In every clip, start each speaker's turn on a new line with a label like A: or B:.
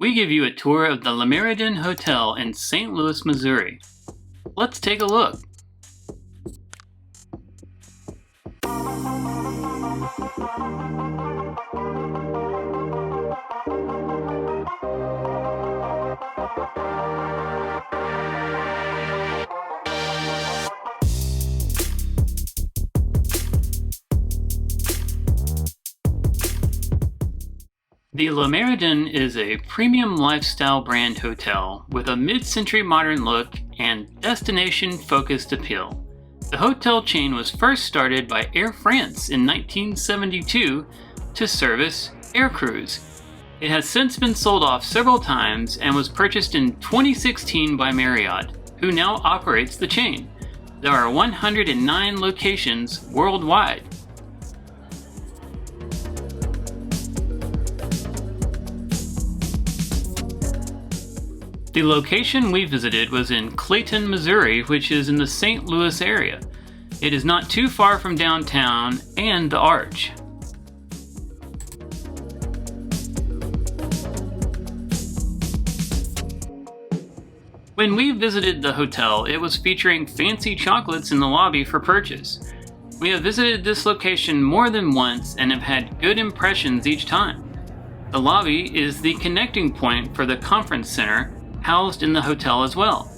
A: We give you a tour of the Méridien Hotel in St. Louis, Missouri. Let's take a look. The Méridien is a premium lifestyle brand hotel with a mid-century modern look and destination-focused appeal. The hotel chain was first started by Air France in 1972 to service aircrews. It has since been sold off several times and was purchased in 2016 by Marriott, who now operates the chain. There are 109 locations worldwide. The location we visited was in Clayton, Missouri, which is in the St. Louis area. It is not too far from downtown and the Arch. When we visited the hotel, it was featuring fancy chocolates in the lobby for purchase. We have visited this location more than once and have had good impressions each time. The lobby is the connecting point for the conference center, housed in the hotel as well.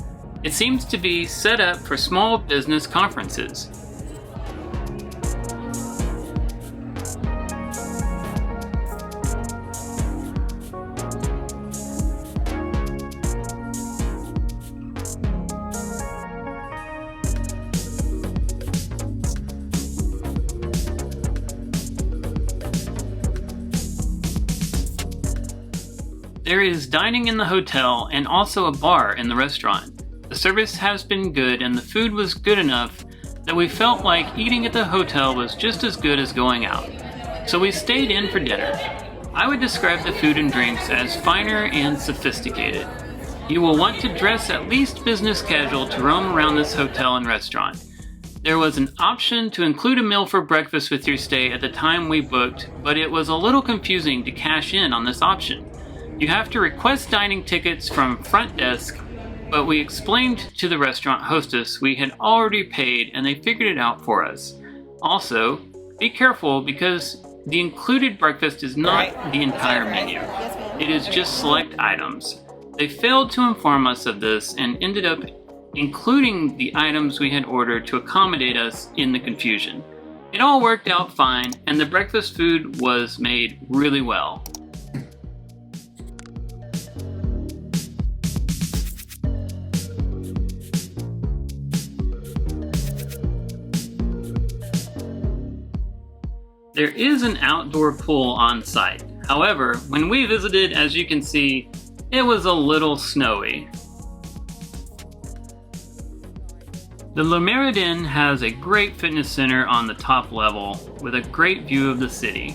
A: It seems to be set up for small business conferences. There is dining in the hotel and also a bar in the restaurant. The service has been good and the food was good enough that we felt like eating at the hotel was just as good as going out. So we stayed in for dinner. I would describe the food and drinks as finer and sophisticated. You will want to dress at least business casual to roam around this hotel and restaurant. There was an option to include a meal for breakfast with your stay at the time we booked, but it was a little confusing to cash in on this option. You have to request dining tickets from front desk, but we explained to the restaurant hostess we had already paid and they figured it out for us. Also, be careful because the included breakfast is not the entire menu. It is just select items. They failed to inform us of this and ended up including the items we had ordered to accommodate us in the confusion. It all worked out fine and the breakfast food was made really well. There is an outdoor pool on site. However, when we visited, as you can see, it was a little snowy. The Méridien has a great fitness center on the top level with a great view of the city.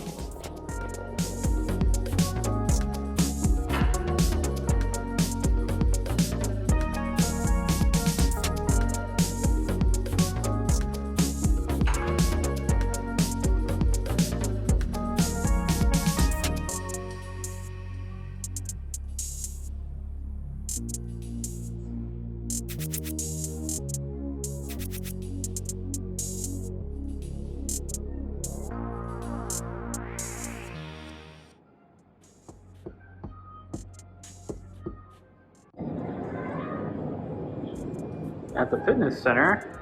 A: At the fitness center,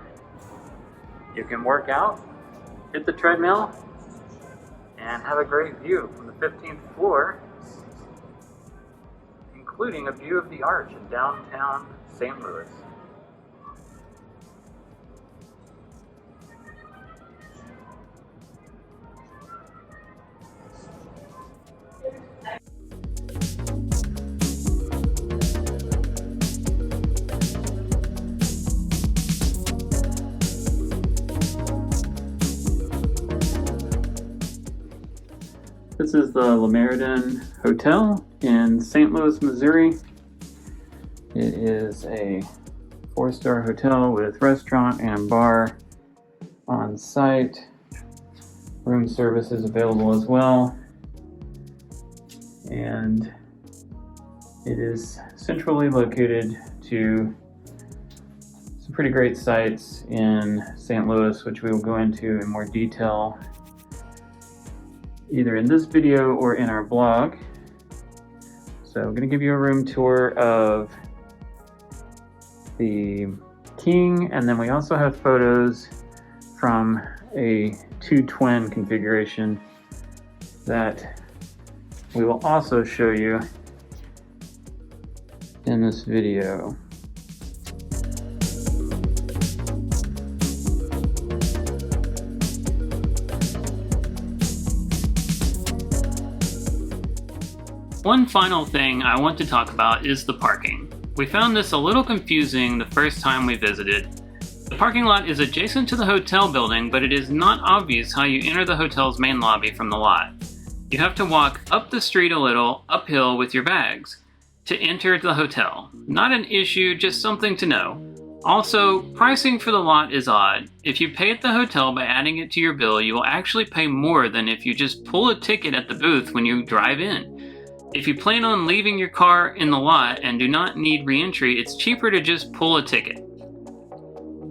A: you can work out, hit the treadmill, and have a great view from the 15th floor, including a view of the Arch in downtown St. Louis. This is the Méridien Hotel in St. Louis, Missouri. It is a 4-star hotel with restaurant and bar on site. Room service is available as well. And It is centrally located to some pretty great sites in St. Louis, which we will go into in more detail either in this video or in our blog. So I'm going to give you a room tour of the King, and then we also have photos from a 2-twin configuration that we will also show you in this video. One final thing I want to talk about is the parking. We found this a little confusing the first time we visited. The parking lot is adjacent to the hotel building, but it is not obvious how you enter the hotel's main lobby from the lot. You have to walk up the street a little, uphill with your bags, to enter the hotel. Not an issue, just something to know. Also, pricing for the lot is odd. If you pay at the hotel by adding it to your bill, you will actually pay more than if you just pull a ticket at the booth when you drive in. If you plan on leaving your car in the lot and do not need re-entry, it's cheaper to just pull a ticket.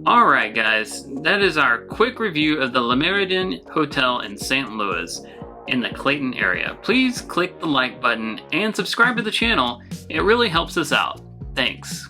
A: Alright guys, that is our quick review of the Méridien Hotel in St. Louis in the Clayton area. Please click the like button and subscribe to the channel. It really helps us out. Thanks.